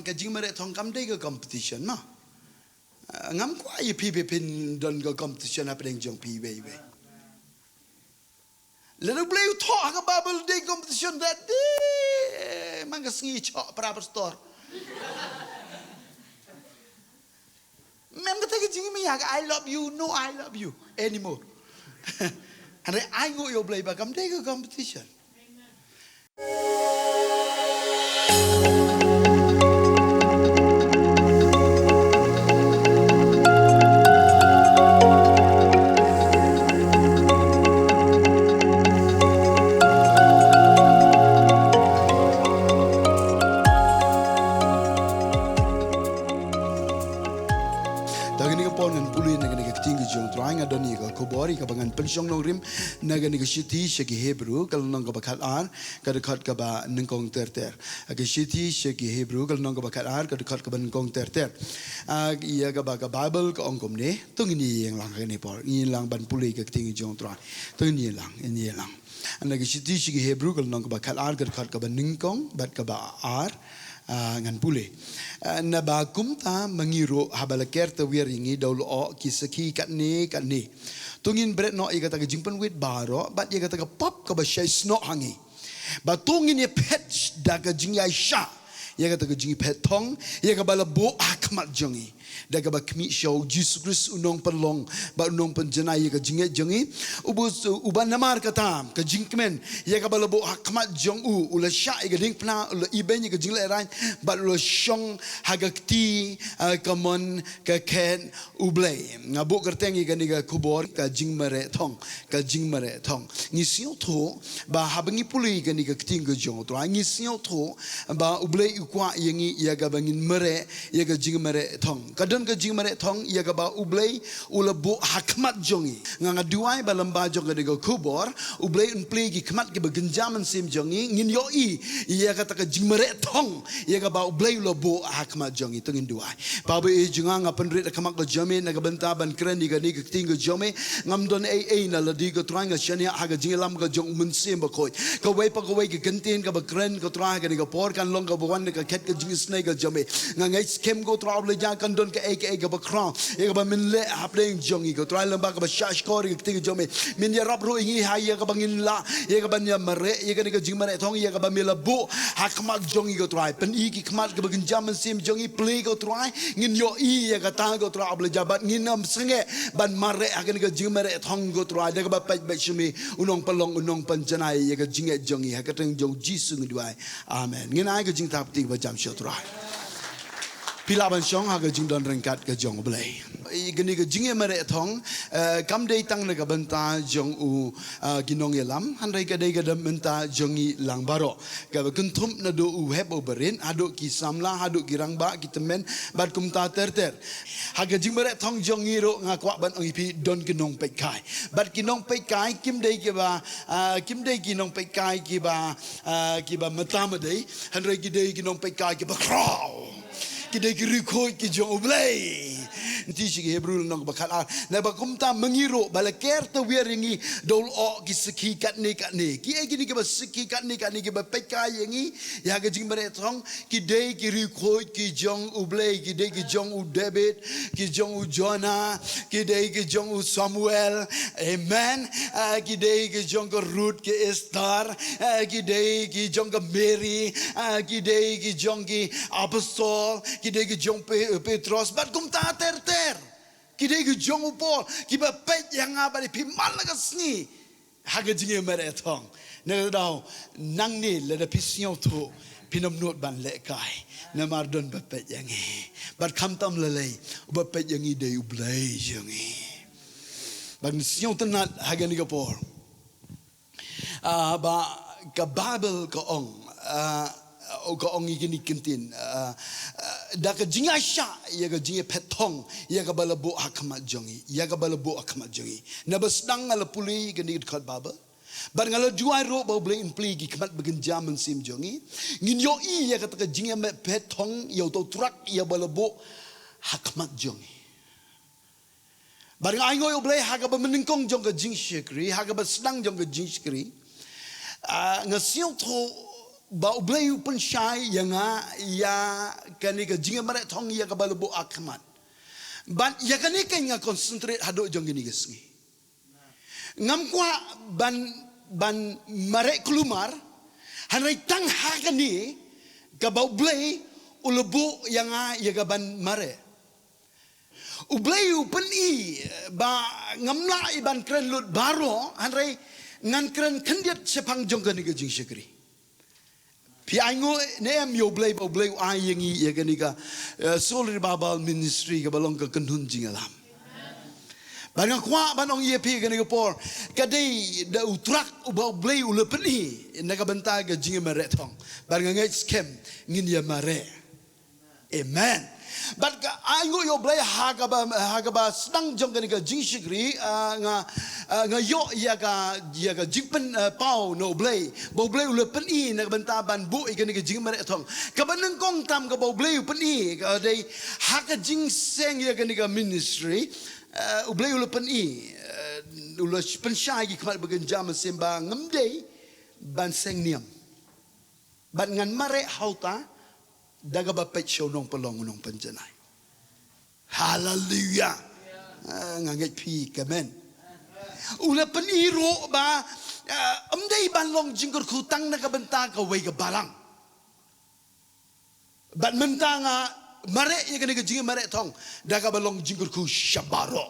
cái chính mà để thong cam đây cái competition mà ngắm quá y pi pin don cái competition apa yang jong pi way lalu beliau thok cái Bible day competition that day mang cái sengi chok para pastor mem kata cái chính mà I love you no I love you anymore and I go yo beliau ba cam day cái competition. Adoni ka kubori ka bangan pensyong nongrim naga ni shiti sheki Hebrew kal nong ka bakat ar ka dekat ka ba nengkong terter ka shiti sheki Hebrew kal nong ka bakat ar ka dekat ka ba nengkong terter ia ka ba ka Bible ka ongkom ne tung ni yang lang ka ni por ni lang ban puli ka ting jong tra tung ni lang naga shiti sheki Hebrew kal nong ka bakat ar ka dekat ka ba nengkong bat ka ba ar ngan pule na ba kumta mangiro habala kerta wiringi daulo o kisaki katne tungin bret no iga taga jingpan wit baro bat iga taga pop ka ba shay sno hangi ba tungin ye patch daga jingya sha iga taga jingi pet tong iga bala bo akmat jongi daga ba kmi show Jesus Christ unong perlong ba unong penjenai ka jinge jongi uban namar katam ka jingkmen ya ka balabo hakmat jong ula sha iga ding pna ula iben ka jingle ran ba ula shong hagakti kamon ka ken ublay ngabu kerteng iga ni ka kubor ka jingmare thong ngi sio tho ba habangi puli ka ni ka ting ka jong to ngi sio tho ba ublay ukwa yangi ya ka bangin mare ya ka jingmare thong kadon ka jingmare thong ia ka ba ublay ulabu hakmat jongi nga duai ba lamba jong ka digo kubor ublay unplay gi kmat ki bagenjaman sim jongi ngin yo ia ka ta ka jingmare thong ia ka ba ublay ulabu hakmat jongi tungin duai ba ba e junga nga penrit kamak ka jome na ka benta ban kren ni ka ting ka jome ngam don na la di ka tranga shania ha ka jingelam ka jong mun sim ba khoi ka wei ka gentin ka ba kren ka tra ka ni ka por kan long ka wan ka khet ka jing snake ka jome nga ngai skem go tra ble ja kan don ka ega ba crown ega ba min le hapdeng jongi ko try lamba ka ba shash kori ka ting jome min ya rap ro ingi ha ega ba ngin la ega ba nya mare ega ni ka jingmare thong ega ba mila bu hakmak jongi ko try pen i ki khmat ka ba ginjam sim jongi play ko try ngin yo ega ta ko try able jabat ngin am senge ban mare akan ka jingmare thong ko try daga ba pa ba shumi unong palong unong panjanai ega jinge jongi ha ka teng jong jisu ngi amen ngin ai ka jing tap ti ba jam sho try pilaban song ha ga jing don rengkat ka jong blai gani ga jinge mare thong kam dei tang na ga banta jong u ginong yelam han rai ka dei ga menta jongi lang baro ga kunthum na do u heb oberin ado ki samla ado ki rangba ki temen bat kum ta ter ha ga jing mare thong jong iro nga kwa ban ong pi don kinong pe kai bat kinong pe kai kim dei kinong pe kai ki ba matam dei han rai ki dei kinong pe kai ki ba kraw kidai kiri koi ki jong oblay nti shi Hebrew nong bakal na bakumta mangiro balaker ta wiringi dol o ki siki katne ki e gini ki ba siki katne ki ba peka yangi ya ga jing bare thong kidai kiri koi ki jong oblay kidai ki jong u David ki jong u Jonah kidai ki jong u Samuel amen kidai ki jong ko Ruth ki Esther kidai ki jong ko Mary kidai ki jong ki apostol kidai ki jong Petros bat kum ta ter kidai ki jong Paul ki ba pet yang aba di pimal ka sni haga jinge mare thong ne dau nang ni le da pisio to pinom not ban le kai na mar don ba pet yang bat kham tam le le ba pet yang i dei ublai yang ban sio tenat haga ni ka por ba ka Bible ka ong ka ong igini kentin da ka jinga sha ya ka jinga petong ya ka balabo akmat jongi na basdang ala puli gani kat baba bar ngala juai ro ba ble in pli gi kmat begin jaman sim jongi ngin yo ya ka ta jinga petong yo to trak ya balabo hakmat jongi bar ngai ngoy ble ha ka ba meningkong jong ka jing shikri ha ka ba sedang jong ka jing shikri ngasiu to ba ublay pun syai yang ya kani ka jinga mare thong ya ka balu bu akmat ban ya kani ka nga concentrate hado jong gini gesngi ngam kwa ban mare kelumar hanai tang ha kani ka ba ublay ulubu yang ya ka ban mare ublay pun I ba ngamla iban kren lut baro hanai ngan kren kendiat sepang jong kani ka jing syakri Pi aingo ne am yo blay ayengi ya kanika Solid Bible Ministry ka balong ka kanhun jingalam. Banga kwa banong ye pi kanika por kadai da utrak uba blay ulepeni na ka banta ka jinga maretong. Banga ngai scam ngin ya mare. Amen. But aingo yo blay hagaba sedang jong kanika jing shigri nga yo ya ka jingpen pau no blay bo blay ule pen I na benta ban bu I kanika jing mare thong ka baneng kong tam ka bo blay pen I ka dei haka jing seng ya kanika ministry blay ule pen I ule pen shai ki kmat bagen jam semba ngamdei ban seng niam ban ngan mare hauta daga ba pet show nong pelong nong penjanai hallelujah nganget pi kamen ula peniro ba amdai ban long jingkur khutang na ka benta ka wei ka balang ban mentanga mare ya ka jingi mare thong daga balong jingkur khu shabaro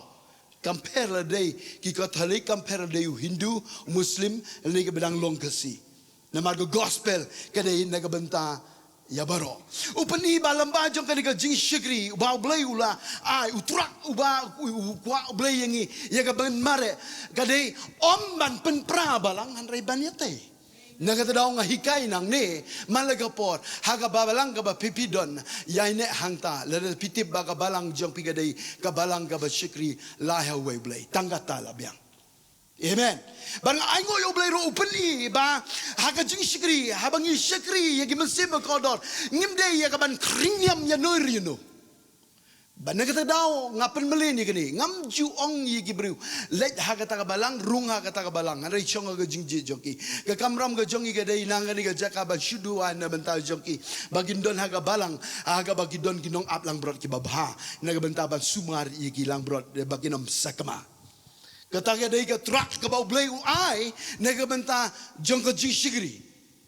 compare la day ki ka thale compare day Hindu Muslim le ka bedang long kasi na margo gospel ka day na ka benta ya baro upani balam bajong kanika jing shigri uba blay ula ai utrak uba kwa blay yangi ya ka ban mare kadai om ban pen pra balang hanrai banyate naga tadaw nga hikay nang ne malaga por haga babalang ka ba pipidon yaine hangta lada pitip ba ka balang jong pigadai ka balang ka ba shigri laha way blay tangata labyang Amen. Bang aingo yo blay ro upeni ba haka jing shikri habang I shikri yagi mensim kodor ngimde ya kaban kringyam ya noir you know. Ban nakata daw ngapen melen ni kani ngam ju ong yagi bru let haka ta balang rung haka ta balang anai chong ga jing je joki ka kamram ga jongi ga dai nang ni ga jaka ba shudu an benta joki bagindon haka balang haka bagindon ginong up lang brot ki babha naga benta ban sumar yagi lang brot baginom sakama Kataga day ka truck ka ba blay ai nega benta jong ka jishigri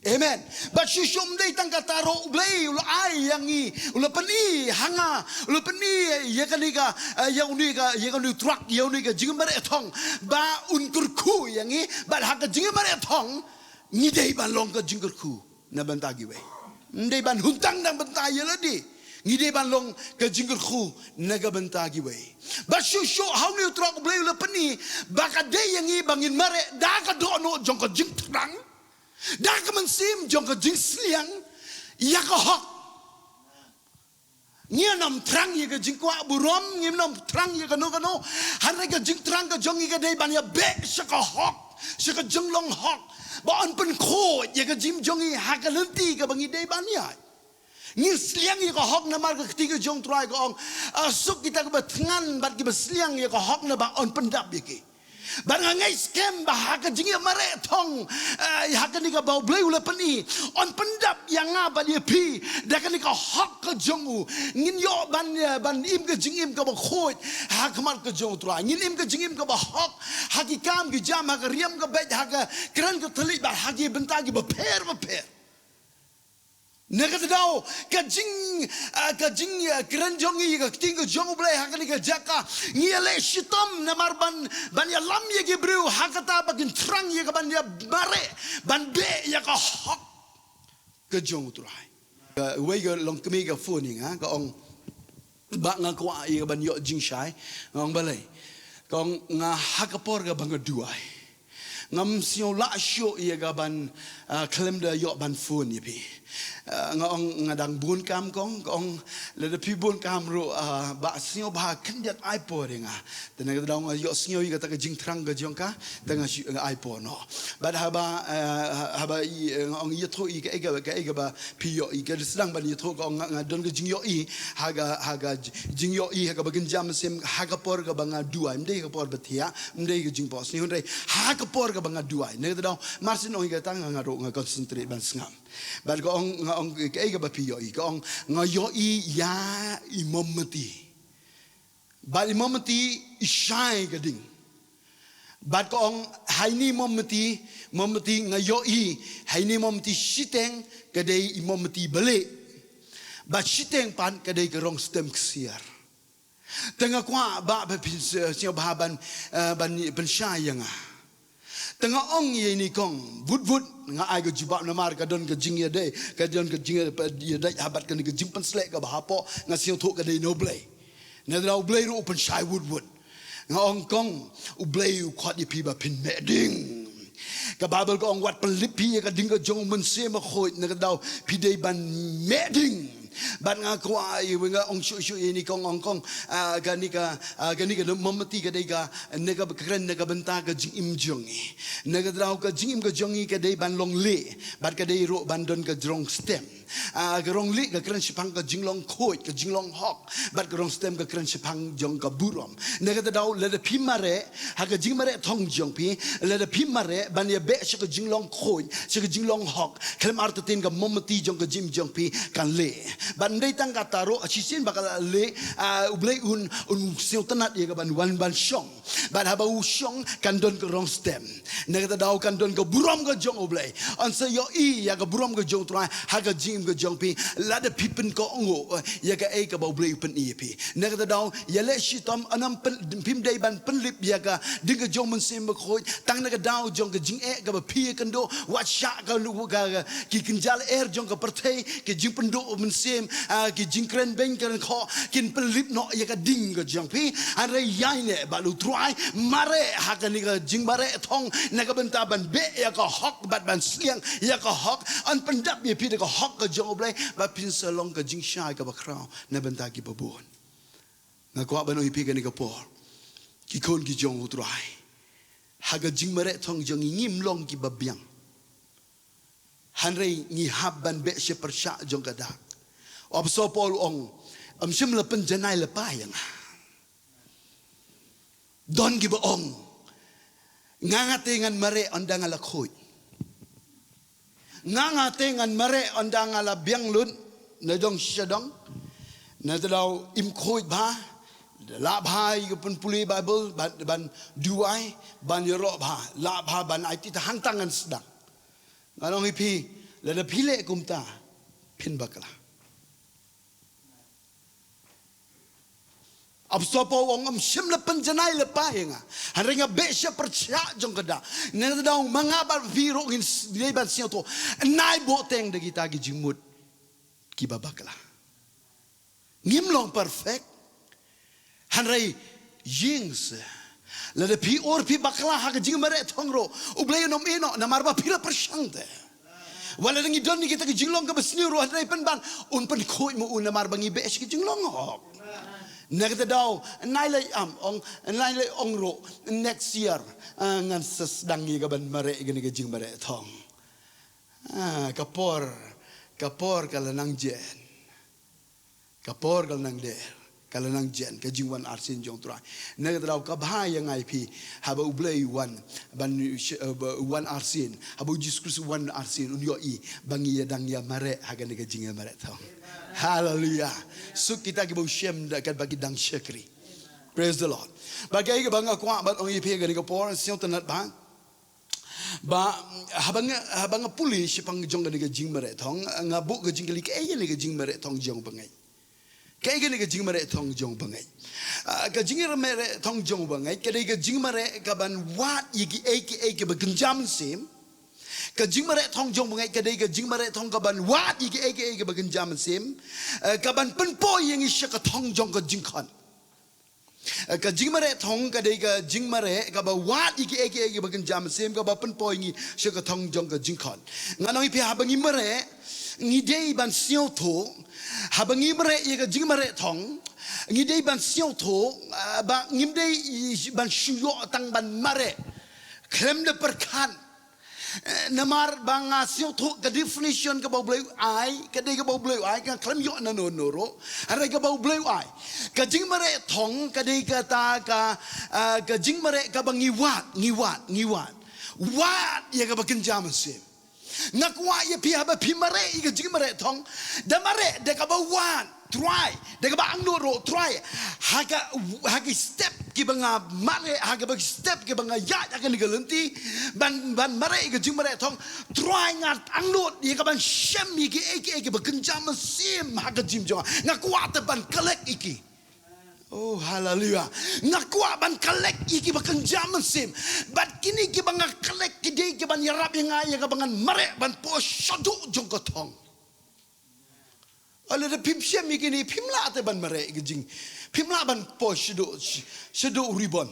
amen but shushum day tang kataro blay ul ai yangi ul pani hanga ul pani ya kaniga ya uni truck ya uni ka jingmare thong ba unkur khu yangi ba haka jingmare thong ni day ban long ka jingkur khu na benta giwe ndai ban huntang nang benta yeladi ngide ban long ka jingkur khu naga benta giwe ba shushu how ni truck blay ul pani ba ka day yangi bangin mare da ka do no jong ka jing trang da ka man sim jong ka jing sliang ya ka hok ngia nam trang ya ka jing kwa burom ngim nam trang ya ka no han ka jing trang ka jong ka day ban ya be sha ka hok sha ka jing long hok ba an pen kho ya ka jim jong ha ka lenti ka bangi day ban ya Ngir seliang ya hok na marga ketiga jong try ko ong suk kita ke batngan bat ki besliang ya hok na ba on pendap yaki. Barang ngai scam bah ka jingi mare thong ya ka ni ka bau blay ula pani on pendap yang ngaba dia pi da ka ni ka hok ka jongu ngin yo ban im ka jingim ka ba khoi ha ka mar ka jong try ngin im ka jingim ka ba hok ha ki kam ki jam ha ka riam ka bet ha ka kran ka thali ba ha ki benta ki ba per Nakata daw kajing keranjongi ka ting ka jong blay hakani ka jaka ngiyale shitom na marban ban ya lam ya gibreu hakata bagin trang ya ban ya bare ban be ya ka hok ka jong utrai we ga long kemi ka phone nga ka ong ba nga kwa ya ban yo jing shai ngong balai ka ong nga hakapor ka bang duai ngam sio la sio ya ga ban klem da yo ban phone ya pi ngong ngadang bun kam kong le de pi bun kam ro ba sio ba kendiat iPod nga tena ga dang yo sio yi kata ka jing trang ga jong ka tanga iPod no ba haba ngong yi tho yi ga ba pi yo yi ga sedang ban yi tho kong ngadon ga jing yo yi haga jing yo yi haga bagin jam sem haga por ga banga dua mdei ga por batia mdei ga jing pos ni hundai haga por ga banga dua ne ga dang marsin ong ga tang nga ro nga concentrate ban sngam But ko ong kay ka ba piyo ko ong ngayo ya imamati. But imamati ishai gading. But ko ong haini mamati ngayo haini mamati siteng kadai imamati balik. But siteng pan kadai kerong stem ksiar. Tengah kuah ba siapa bahaban ban pensyayang tengah ong ye ni kong vut ngai ke jubak namar ka don ke jing ye dei ka don ke jing ye dei habat ke jing pen slek ka bahapo ngasiu thuk ka dei no blai na dau blai ro pen syai vut nga ong kong u blai u khot ye pi ba pin me ding ka babel ko ong wat pen lipi ka ding ka jong men se ma khoi na ka dau pi dei ban me ding ban nga ko ai wenga ong shu ini kong ong kong gani ka mamati ka dei ka nega kren nega benta ka jing im jong nega draw ka jing im ka jong ka dei ban long le ban ka dei ro ban don ka jong stem ka rong le ka kren sipang ka jing long khoi ka jing long hok ban ka rong stem ka kren sipang jong ka burom nega draw le de pimare ha ka jing mare thong jong pi le de pimare ban ye be ka jing long khoi ka jing long hok klem artatin ka mamati jong ka jim jong pi kan le bandai tang kataro asisin bakal le ublei un siu tanat ye ka ban ban shong ban haba u shong kan don ka rong stem negata dau kan don ka burom ka jong ublei on se yo ya ka burom ka jong trai ha ka jim ka jong pi la de pipen ko ngo ya ka ka ba ublei pen pi negata dau ya le shitom anam pim dei ban pen lip ya ka ding ka jong mun sim ba khoi tang na ka dau jong ka jing ka ba pi kan do wat sha ka lu ka ki kinjal jong ka perthei ki jing pen do mun ki jingkren ben kan kho kin pelip no ya ka ding ka jang pi are yai ne balu try mare ha ka ni ka jing mare thong na ka benta ban be ya ka hok bat ban siang ya ka hok an pendap ye pi ka hok ka jong blai ba pin salong ka jing shai ka ba krau na benta ki babon na ko ba no pi ka ni ka por ki kon ki jong utrai ha ka jing mare thong jong ngim long ki babyang hanrei ngi habban be she persha jong ka dak Abso Paul ong sim le penjanai le payang don giba ong ngangatengan mare ondang ala khoi ngangatengan mare ondang ala biang lun na dong shadong na daw im khoi ba la bhai ko pun puli bible ban duai ban yoro ba la bha ban ai ti hang tangan sedang nganong ipi la da phile kumta phin bakla Absopo ong sim le penjanai le pahenga harenga besha percha jong kada ne daung mangabal viro in leban siato nai bo teng de kita gi jimut ki babakla ngimlong perfect hanrei yings le de pi or pi bakla ha gi mare thongro ublei nom eno na marba pira persangte wala ngi donni kita gi jinglong ka besniru hanrei penban un pen khoi mu un na marbangi besh gi jinglong Negata daw nailai ong nailai ongro next year ngan sesdangi kaban mare gani gajing mare thong kapor kalanang jen kapor kalanang der kalanang jen kajing wan arsin jong trai negata daw kabhaya ngai pi haba ublei wan ban wan arsin haba Jesus wan arsin unyo I bangi ya dang ya mare hagan gajing mare thong Hallelujah. So kita kibaw shem dakat bagi dang syakri. Praise the Lord. Bagay ka bang ako bat ong ipi gani ka por siyo tanat ba habang puli si pang jong gani ka jing mare thong nga bu ka jing kali kaya ni ka jing mare thong jong bangay. Kaya gani ka jing mare thong jong bangay. Ka jing mare thong jong bangay kada ka jing mare ka ban wat yiki eki ba genjam sim. Ka jing mare thong jong bangai kadai ka jing mare thong ka ban wat ike bagan jam sim ka ban penpo yang isya ka thong jong ka jing khan ka jing mare thong kadai ka jing mare ka ba wat ike bagan jam sim ka ba penpo yang isya ka thong jong ka jing khan nganong ipi habangi mare ngi dei ban sio tho habangi mare ye ka jing mare thong ngi dei ban sio tho ba ngim dei ban shuyo tang ban mare krem de perkan namar banga siu tu ke definition ke bau bleu ai ke dei ke bau bleu ai ke klem yo na no ro are ke bau bleu ai ke jing mare thong ke dei ke ta ka ke jing mare ke bangi wat wat ye ke bakin jam se ngakwa ye pi haba pi mare iga jing mare thong da mare de ka ba wan try de ka ba angno ro try haga step ki banga mare haga ba step ki banga ya ka ni galenti ban mare iga jing mare thong try ngat angno ye ka ban shem mi ki eke ba kenjam sim haga jim jo ngakwa te ban kalek iki. Oh hallelujah. Ngakwa ban kalek iki bakan jaman sim. Bat kini ki bang kalek kidi ki ban yarap yang ay ka bangan mare ban po shadu jong kotong. Ala de pim syam iki ni pimla te ban mare gijing. Pimla ban po shadu ribon.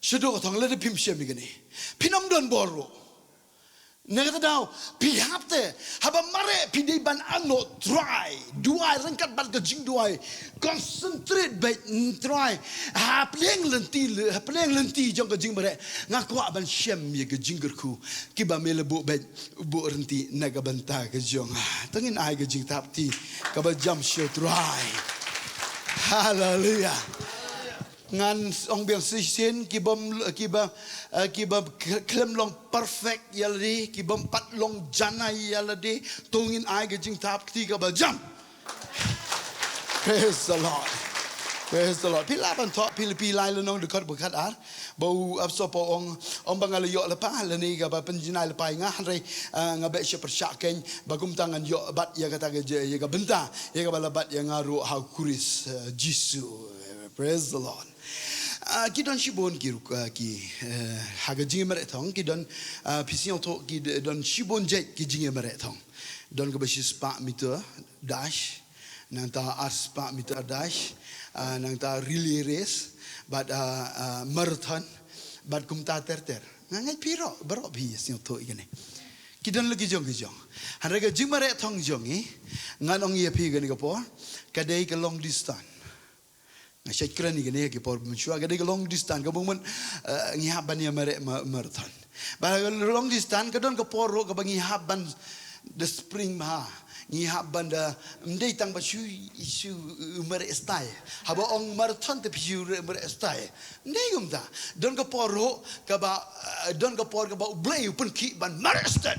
Shadu kotong ala de pim syam iki ni. Pinam don boro. Negata daw pihap te haba mare pidai ban ano try duai rengkat ban gejing duai concentrate by try ha pleng lenti jong gejing mare ngakwa ban syam ye gejing gerku kiba melebu by bu renti naga banta gejong tengin ai gejing tapti kaba jam show try hallelujah ngan ong biang sisin kiba klem long perfect yaladi kiba pat long jana yaladi tungin ai gejing tap tiga bajam. Praise the Lord. Praise the Lord. Pila ban thọ pili lai lenong dekat bekat ar bau abso po ong bangal yo lepa leni ga ba penjinai lepa nga hanrei ngabe she persyaken bagum tangan yo bat ya kata ge ya ga benta ya ga balabat ya ngaru ha kuris jisu. Praise the Lord. Kidon shibon ki haga jinge mare thong kidon pisiong to kidon shibon jet ki jinge mare thong don ka bashi spa meter dash nang ta ars spa meter dash nang ta relay race but marathon but kumta terter ngai piro bro bi siong to igane kidon lagi jong hanraga jinge mare thong jongi nganong ye pi gani ka por kadai ka long distance. Saya kira ni gini ke por mencuba kadang long distance kamu men ngihaban ya marathon. Bahkan long distance kadang ke por ke ngihaban the spring mah ngihaban the mendai tang basu isu umare style. Haba ong marathon te pisu umare style. Mendai gumta. Don ke por ke ba don ke por ke ba blay pun ki ban marathon.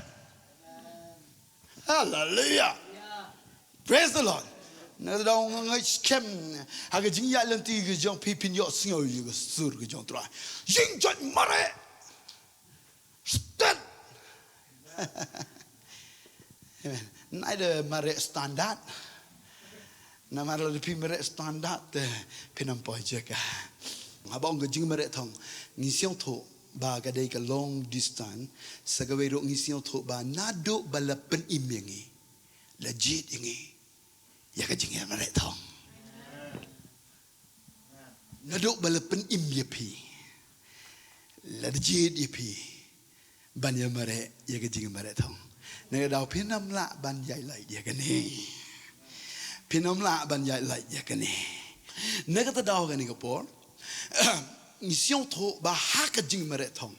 Hallelujah. Praise the Lord. Nada dong ngai scam haga jing ya lenti ge jong pipin yo singo yu ge sur ge jong tra jing jot mare stand amen naida mare standard na mare le pi mare standard pinam po jeka abong ge jing mare thong ni siong tho ba ga dei ka long distance sagawe ro ni siong tho ba nado balapen imengi legit ingi ya kajing ya mare thong naduk balapen im yepi legit yepi ban ya mare ya kajing mare thong ne dau pinam la ban yai lai dia kani pinam la ban yai lai dia kani ne kata dau kani kapor mission tho ba ha kajing mare thong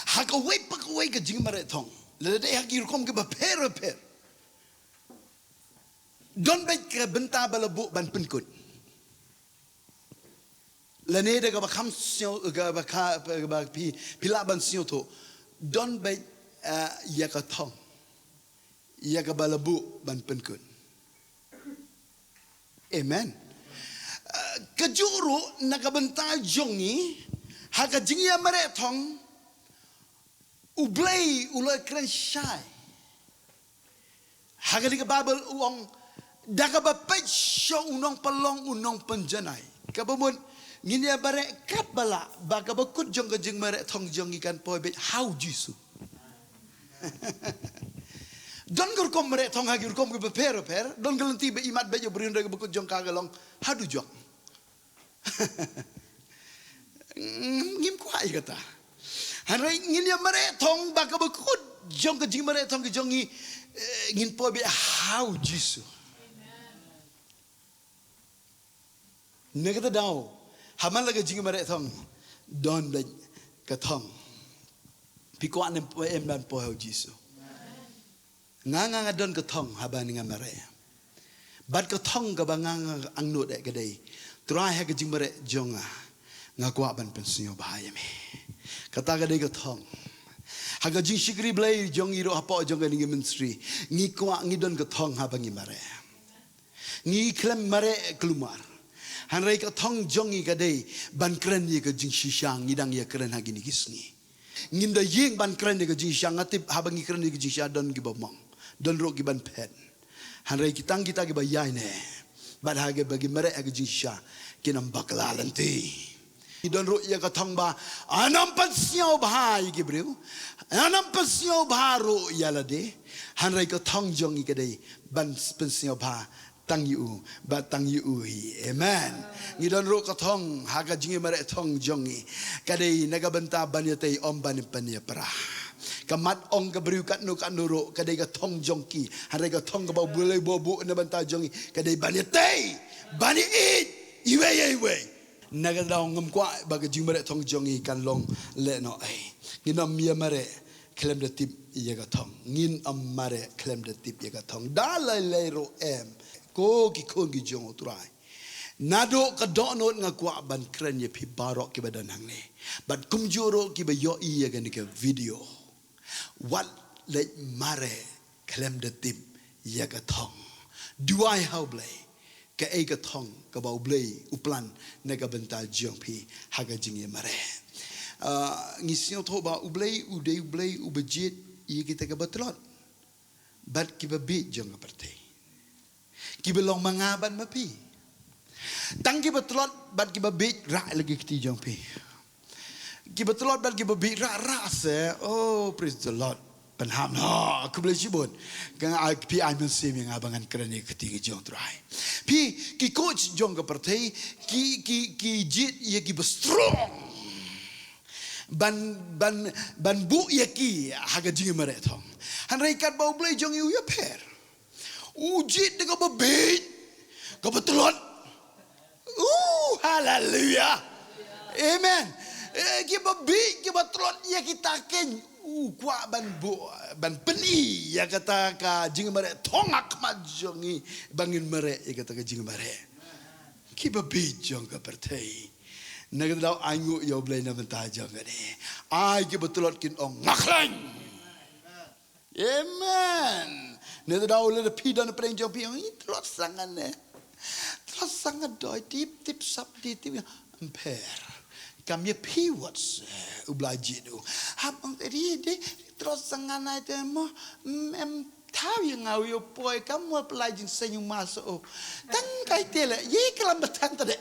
ha ka wei pa wei kajing mare thong le de ha ki kom ke ba per don baik ke benta balabu ban penkut. Lene de ga bakam sio ga bakha pila ban sio to don baik ya ka thong ya ka balabu ban penkut. Amen. Kejuru nak benta jongi haga jingya mare thong ublay ulai kren syai. Haga di Bible uang daga bapet show unong palong unong penjanai. Kabamun ngini bare kat bala baga bakut jong ka jing mare thong jong ikan poi bet how jisu. Don gur kom mare thong hagir kom ke per don galenti be imat be jo berinda ke bakut jong ka galong hadu jong. Ngim kuai kata. Hanai ngini mare thong baga bakut jong ka jing mare thong ke jongi ngin poi bet how jisu. Negata daw haman laga jing mare thong don be ka thong pikwan em dan po jisu nga don ka thong haban nga mare bat ka thong ka banga ang no de ka dei try ha ka jing mare jonga nga kwa ban pensio bahaya me kata ka dei ka thong haga jing shikri blai jong iro apa jong ga ngi ministry ngi kwa ngi don ka thong ha bangi mare ngi klem mare klumar han rai ka thong jong i ka dei ban kren ni ka jing shishang ngi dang ya kren ha gini gisni ngin da yeng ban kren ni ka jing shang atip ha bangi kren ni ka jing sha don gi bomong don ro gi ban pen han rai kitang kita gi ba yai ne bad ha ge bagi mare ha jing sha kinam baklalanti Don ro ya ka thong ba anam pasyo bhai ki breu anam pasyo bharo ya la de han rai ka thong jong i ka dei ban pasyo bha tang yu ba tang yu hi amen ngi don ro ka thong ha ka jingi mare thong jong i ka dei naga banta ban ya tei om ban pan ya pra kamat ong ka breu kat no ro ka dei ka thong jong ki han rai ka thong ka ba bulai bobu na banta jong i ka dei ban ya tei ban i iwe Nagadao ngam kwa baga jingmare thong jongi kan long le no ai nginam mia mare klem de tip yega thong ngin amare klem de tip yega thong da le ro em ko ki khong gi jong utrai nado ka do no nga kwa ban kren ye phi baro ki badan hang ne bat kum joro ki ba yo i yega ni ka video what le mare klem de tip yega thong do I how play ka ai ka thong ka bau blei uplan na ka bental jong phi haga jingi mare ngi sio tho ba ublei udei ublei ubejit i kita ka batlot bat ki ba bi jong aperte ki belong mangaban ma pi tang ki batlot bat ki ba bi ra lagi kiti jong phi ki batlot bat ki ba bi ra se oh praise the Lord penham no aku boleh sebut kan pi ai men sim yang abangan kerana ketiga jong try pi ki coach jong ke partai ki jit ye ki strong ban bu ye ki haga jingi mare thong han rai kat bau boleh jong yu ya per jit de ka be ka betelot hallelujah amen ki ba be ki betelot ye ki taken kwa ban peni ya kata ka jing mare thongak majongi bangin mare ya kata ka jing mare ki ba bi jong ka pertai nagad daw angu yo blay na banta jong ni ai ki betulot kin ong ngaklang amen nagad daw le pi dan preng jong pi ong telot sangan ne telot sangan doi tip sap tip amper kami pi what's ublaji do habang tadi terus sangan itu mo tahu yang ngau yo poi kamu pelajin senyum masuk tang kai tele ye kelam betang tadi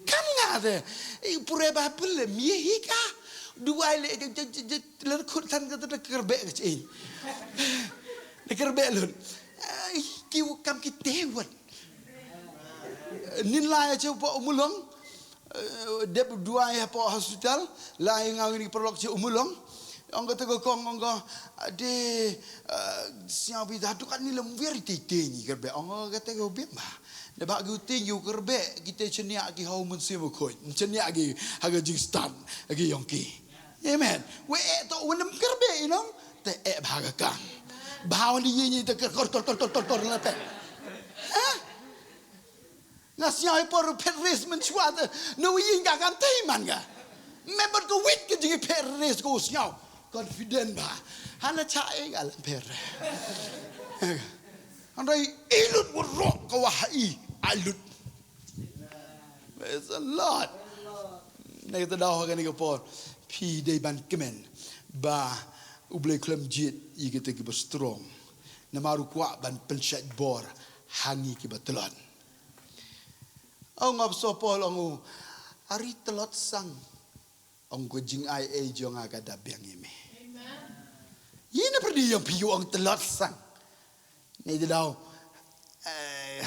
kamu ngade pura babel mi hika dua le kutan kata kerbe kecil kerbe lun kiu kam kitewat nilai aja pak umulong dep dua ya po hospital la yang ngani perlok ci umulong ang kata ko kong ang ade siang bi datu kan ni lem very tini kerbe ang kata ko be ma de ba gu ting yu kerbe kita cenia ki hau mun se mo khoi cenia ki haga jing stan agi yongki amen we to wenam kerbe inong te bhaga kang bahawan di ni te kor la te Nasihat por peris mencuat, no ing akan teman ga. Member ko wit ke jingi peris ko siau, confident ba. Hana cae gal per. Andai ilut buruk ko wahai alut. Praise the Lord. Nek ta daw kan ko por pi dei ban kemen ba ublei klem jit i kita ki strong. Namaru kwa ban pensat bor hangi ki batelan. Ang absopol ang ari telot sang ang kujing ai jong aga dabyang ime. Amen. Yina perdi yang piu ang telot sang. Ni daw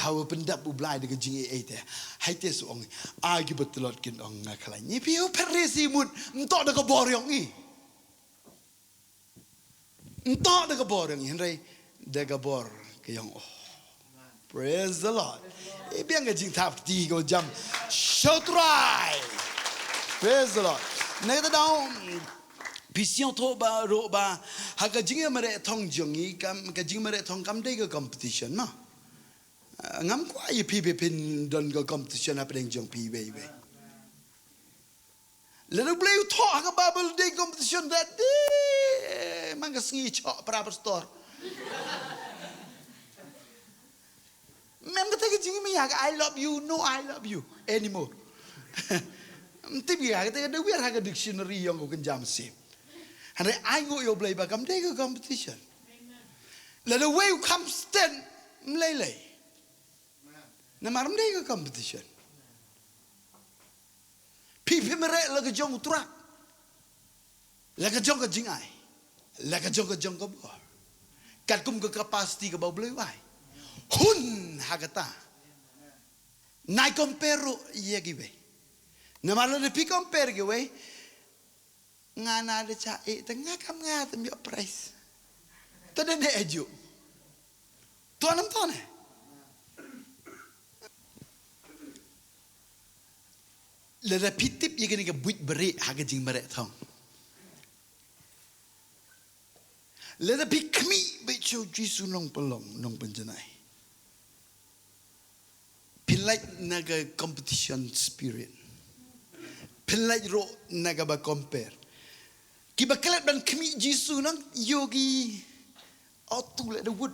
hawa pendap ublai de kujing ai te. Hai te so ang agi betelot kin ang ngakala. Ni piu perisi mut entok de kebor yang i. Entok de kebor yang henry de kebor ke yang praise the Lord. Biang ke jing tap ti go jam show try. Praise the Lord. Nek ta daw pision tho ba ro ba ha ka jing mare thong jongi kam ka jing mare thong kam dei ka competition ma. Ngam kwa ye pi pin don go competition happening jong pi we. Lalu beliau talk ke Bible day competition that day. Mangga sengi cok para pastor. Mem kata kecing mi I love you, no I love you anymore. Tapi ya kita ada biar harga dictionary yang kau jam sih. Hari I go yo beliau bagam day ke competition. Lalu way you come stand melelai. Namaram day ke competition. Pipi merek laga jong utrak, laga jong ke jingai, laga jong ke bor. Kat kum ke kapasiti ke bau beli wai. Hun hagata. Nai compare ye giwe. Namalo de pi compare giwe. Ngana de cha tengah kam ngat mi price. Tada de eju. Tuanam tuane. Lada pitip ye gani ke buit beri haga jing merek thong. Lada pikmi becho jisu nong pelong nong penjenai. Pilai naga competition spirit. Pilai ro naga ba compare. Kiba kelat ban kmi jisu nong yogi. Oh tu le the wood,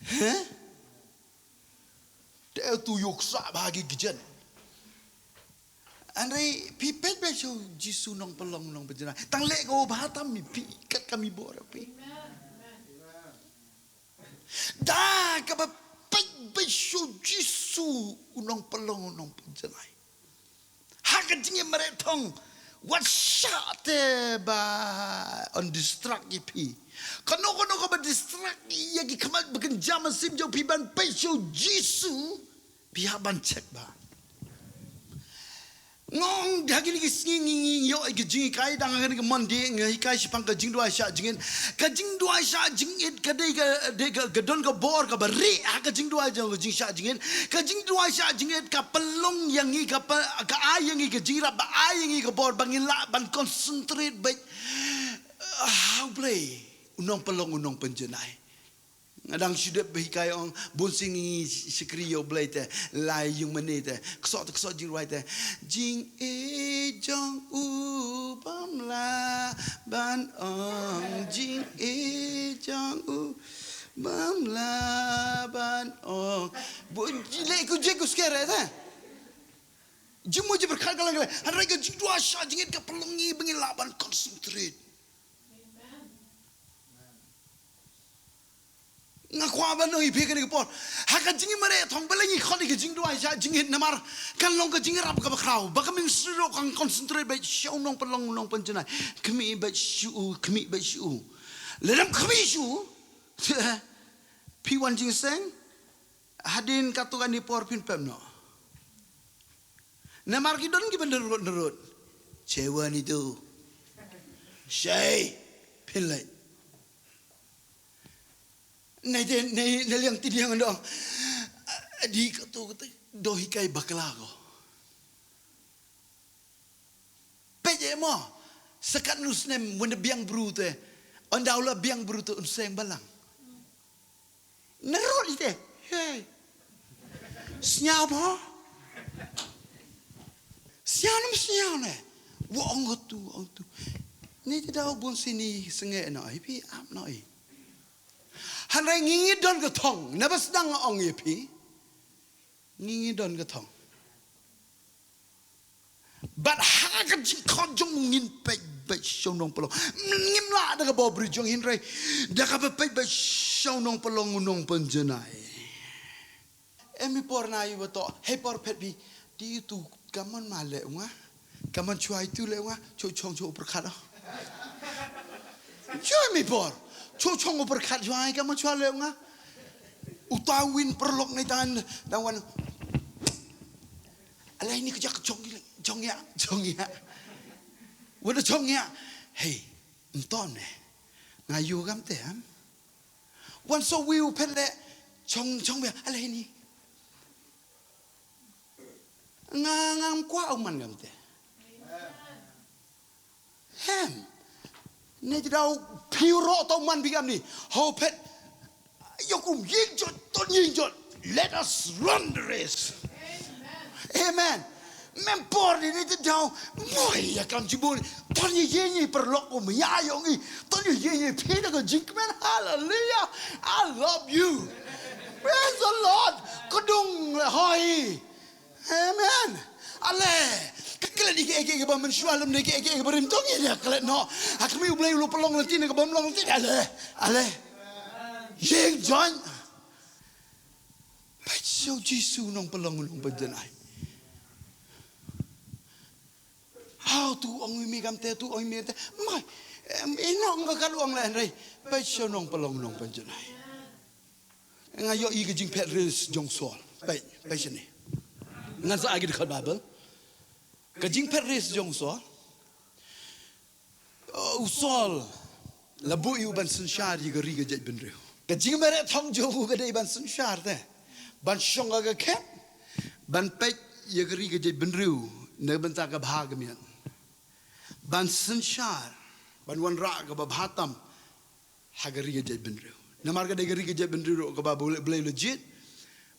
Huh? Dia tu yoksa bagi gejan. Andai pipet beso jisu nong pelong nong penjenai. Tang lek kau bahatam mi pi kat kami bor pi. Dah kaba pet beso jisu nong pelong nong penjenai. Hakat jinge meretong what shot ba on distract pi. Kano kaba distract yagi kamat bagan jama sim jo pi ban beso jisu pihak ban cek ba. Ngong dah gini kising yo jing kai dang ngani ke mandi ngai kai sipang ke jing dua sya jingin ke jing dua sya jingit ke de gedon ke bor ke beri ke jing dua jing sya jingin ke jing dua sya jingit ke pelong yang i ke ai yang i ke jira ba ai yang i ke bor bangin la ban concentrate baik how play unong pelong unong penjenai. Ngadang sudah berhikai orang bonsingi sekrio belai te lai yung mani te kesot jing ruai te jing jong u bam la ban ong jing jong u bam la ban ong le ku je ku skere te jumu je berkal kalang hari ke jing dua sya jing ke pelongi bengin laban concentrate. Ngakwa ba no ipe ke por haka jingi mare thong belengi kholi ke jing duai sha jingi namar kan long ke jingi rap ka bakrau ba kami siro kan concentrate ba show nong pelong nong penjenai kami ba shu ledam kami shu pi wan jing seng hadin katukan di por pin pem no namar ki don ki benderut cewan itu syai pilai Nei liang tidiang dong. Di kata dohi kai baklago. Peje mo sekat nusnem wanda biang brute. Ondaula biang brute unseng balang. Nerot ite. Hey. Senyap ho. Sianam ne. Wa ongtu. Ni tidak bun sini senge na ipi am noi. Hanai ngingi don ketong, nabas dang ong yepi, ngingi don ketong. But hakat jing kojong ngin pej shonong pelong, ngim la daga bobri jong hinrai, daga pej shonong pelong unong penjenai. Emi por na iwa to, hey por pet bi, di itu kaman male unga, kaman cuai tu le unga, chong perkara. Cuai mi por. Chong berkat juai kamu jual leonga, utawin perlok ni tan dawan. Alah ini kerja jong ya. Wadah jong ya. Hey, enton ngayu kam tem. Wan so wiu pele chong ya. Alah ini. Ngam kwa uman kam te. Hem. Ni jauh piro tau man bigam ni. How pet. Yokum yingjot ton yingjot. Let us run the race. Amen. Mempor ini tidak boy ya kam cibul. Tanya ye perlok umyayongi. Tanya ye peda ke jingmen. Hallelujah. I love you. Praise the Lord. Kedung hoi. Amen. Ale. Kalau dikek ke mensualum dikek ke berintong ya kalau no. Akmi ublay lu pelong nanti nak bamlong nanti ale. Ye John. Baca Yesus nong pelong nong penjenai. How tu orang ini kam te tu orang ini te mai enong ka kaluang lain rei pai nong pelong nong penjenai ngayo i ke jing pet ris jong sol pai sini ngan sa agi dekat Bible ke jing pet ris jong sol usol labu yu ban sun shar yi gari ke jai benreu ke jing mere thong jo ke dei ban sun shar te ban shong ga ke ban pai yi gari ke jai benreu ne ban ta ka bhag mian ban sensyar ban wan ra ka bahatam hagari ge benreu namar ka de gari ge benreu ka ba boleh legit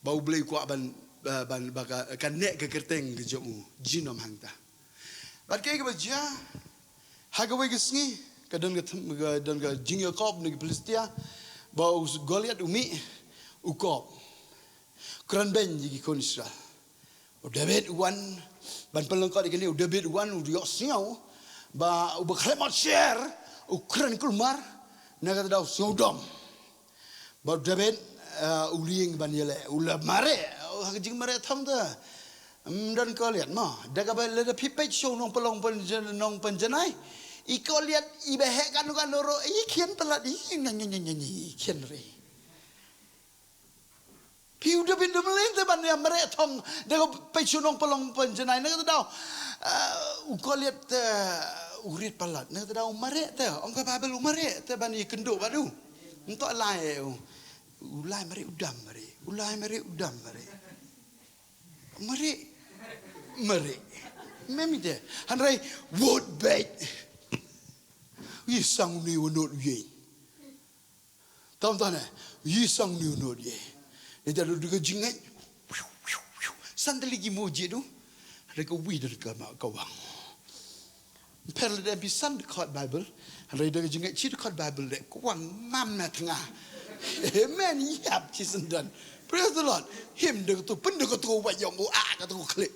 bau boleh ku ban baka kan nek ke kerteng ge jomu jinom hangta bat ke baja hagawe ge sngi ka dan ga jing yakob ne Filistia bau Goliat umi ukop kran ben ji kon Israel David wan ban pelengkot ini David wan udah siau ba ubaklemat share ukran kulmar naga tadau siodom ba David uling ban yele ula mare hajing mare thong da dan kau lihat mah daga ba le pipet show nong pelong nong penjenai iko lihat ibehek kan loro ikian telat nyanyi kian re Piu dah pindah melinte ban yang mereka thong daga pesunong pelong penjenai naga tadau ukol lihat urit palat naga tadau mereka te angka babel mereka te ban ikenduk badu untuk lai ulai mereka udam mereka memi de hanrai wood bait yisang ni wonot ye tam tane yisang ni wonot ye dia dah duduk jingai sandali gi moji tu reka wi dah ka kawang perlu dia bisan dekat Bible hari dah jingai ci dekat Bible dek kawang mam na tengah amen yap ci sendan praise the Lord him dah tu pendek tu wa yang ka tu klik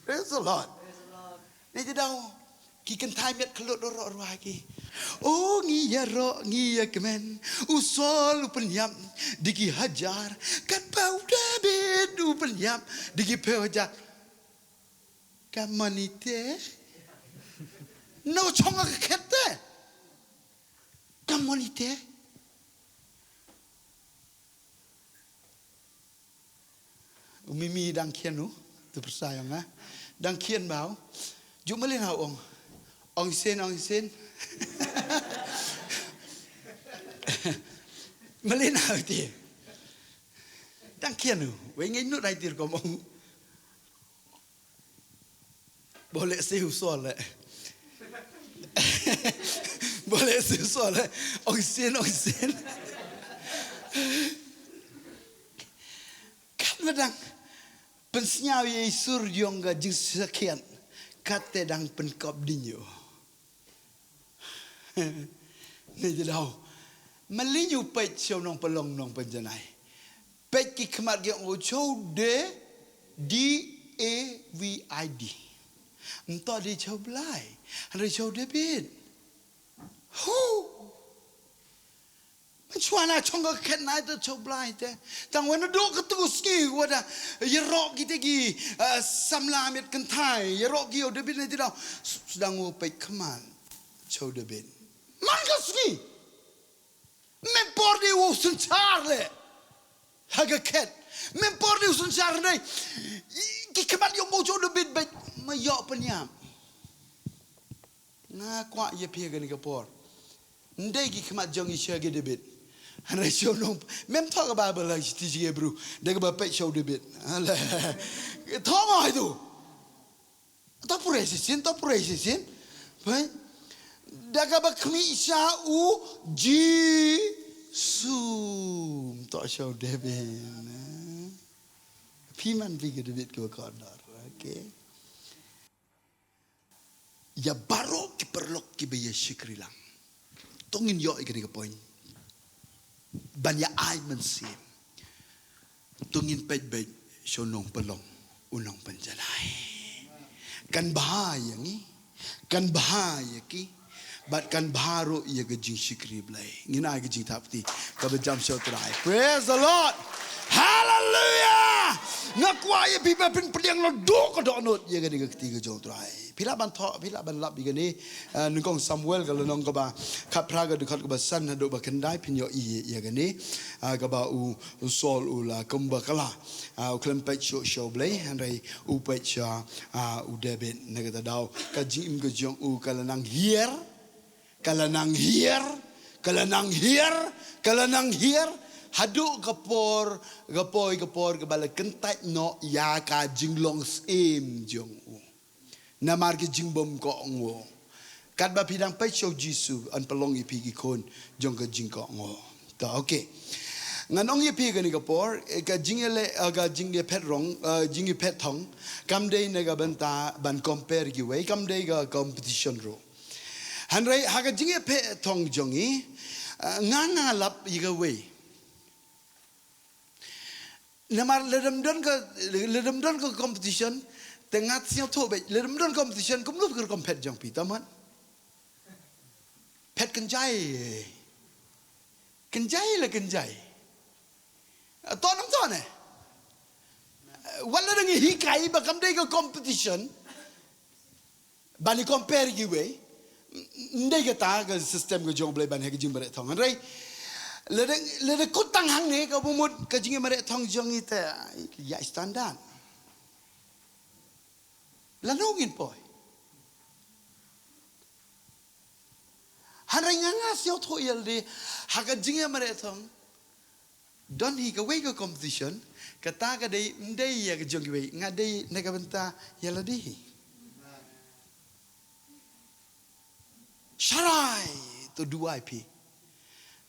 praise the Lord ni dah kikan taimet kelut ro lagi oh ngiya kemen usol penyam digi hajar kan bau David penyam digi pewajar kamanite no chonga kete kamanite mimi dang kianu tu persayang dang kian bau jumalin haong Ong sen Melina ti Tangkian tu Wengen nut rai tir komong Boleh siu soal Boleh siu soal Ong sen Kan medang Pensenyau Yesus yang gajing sekian Kata dang penkop dinyo Ni jelau Melinyu pet siau nong pelong nong penjenai Pet ki kemat ge chou David Entah dia chou belai Hari chou David Mencuana chongga ket nai tu chou belai te Tang wana dok ketu ski wada Yerok kita gi samlamit kentai Yerok gi David ni jelau Sedang pet kemat chou David Mangaski Mempor di usun charle Haga ket Mempor di usun charle Ki kemat yang mau coba bit bit Mayok penyam Nga kuat ye pia gani kapor Ndai ki kemat jong isya ge debit Hanai show nong Mem talk about Bible like tiji Hebrew Daga bapet show debit Thong itu Tak pura sisin Baik Daga bakmi syau Jisum tak syau David Piman pergi David ke kadar Okay. Ya baru kiperlok kibaya syukri lang. Tongin yo ikani ka point. Banya ay mensim. Tungin pej-bej syonong pelong unang penjalay. Kan bahaya ni. Kan bahaya ki. But kan baru ia gejing syukri belai. Ngina gejing tapti. Kabejam syau terai. Praise the Lord. Hallelujah. Ngakuai biba pin pediang lo do ko do not ia gani ketiga jong terai. Pila ban thok pila ban lap igani nungkong Samuel kalau nong ka ba kapraga dekat ka ba san do ba kendai pin yo ia gani ka ba u sol u la kumba kala u klempet show blai handai u pet cha u debit negata dau ka jim ka jong u kala nang hier kalanang hier haduk kapor kebala kentai no ya ka jinglong sim jong u namar ke jingbom ko ngo kat ba pidang pai show jisu an pelong ipi ki kon jong ka jing ko ngo ta okay nganong ipi ka ni kapor ka jingele ga jingye pet rong jingye pet thong kam dei na ga banta ban compare ki way kam dei ga competition ro Hanrai haga jinge pe tong jongi nganga lap yiga way. Namar ledem don ko competition tengat siang tobe ledem don competition kum lu compet jong pi taman. Pet kenjai la kenjai. Tonam tone. Wala nang hikai ba kam dei ko competition. Bani compare gi way. Ndai kata ke sistem ke jong blai ban he ke jing bare thong rai le kutang hang ne ka bumut ke jing bare thong jong ite ya standard la nongin poi han rai nga sio tho yel de ha ke jing bare thong don hi ke we ke competition kata ka dei ndai ya ke jong we nga dei ne ka benta yela di Sharai to dua IP.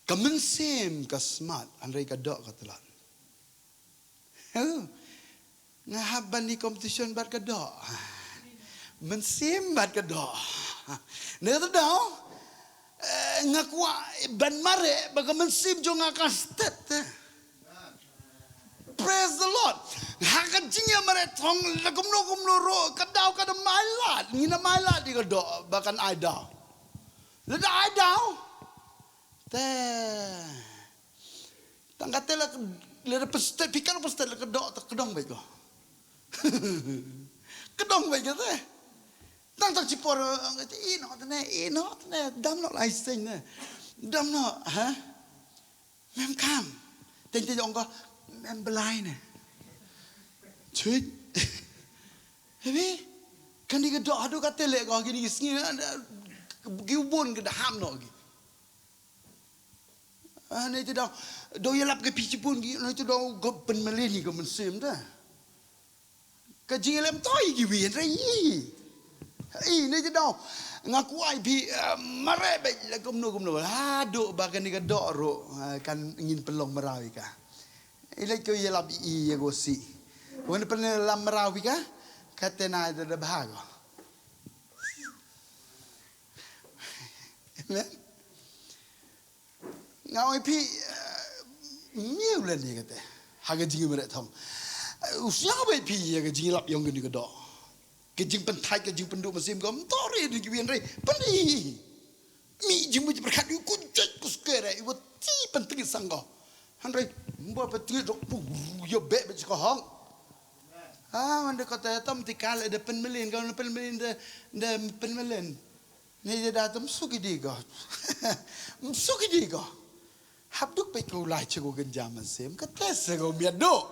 Kemensim ke smart andai ka dok ka telan. Ngahaban ni competition bat ka dok. Mensim bat ka dok. Ne tu dah. Ngakwa ban mare ba kemensim jo ngaka stet. Praise the Lord. Hakan jingya mare thong la kumno ro ka daw ka mailat. Ngina mailat di ka dok bahkan ai daw. Lada ai daw. Tangkatela lada pestet pikir pestet la kedok kedong baik ko. Kedong baik ko teh. Tang tak cipor ino tene dam no lai sing ne. Dam no ha. Mem kam. Ten te jong ko mem belai ne. Chui. Hebi kan di kedok adu katele ko gini singi giubon ke daham no gi ne tu dah do yelap ke pici pun gi ne tu dah go pen meleni ko mensim dah ka jilem toy gi wi rai ne tu dah ngaku ai bi mare be la gumno aduh bagan ni ka dok ro kan ingin pelong merawi ka ilai ko yelap I go si wen pen lam merawi ka katena ada bahago Ngau pi miu le ni kate haga jingi mere thom usya be pi ya ga jingi lap yong ni ka do ke jing pen thai ke jing pen du masim gom tori ni giwen re pani mi jing bu berkat ku jek ku skere I ti penting sanggo han re mbo peti do yo be ko hong wanda kata tam tikal de pen melin ka pen melin de pen melin ni dia datum suki diga. Suki diga. Habduk pe ko lai chego genjaman sem ka tes go miado.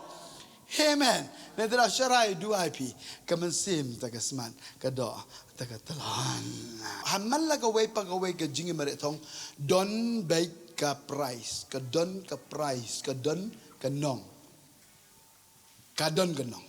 Amen. Ne dra sharai du IP kaman sem tagasman ka do tagatalan. Hamal la ka way pa ka way ka jingi mare thong don bay ka price ka don ka price ka don ka nong. Ka don ka nong.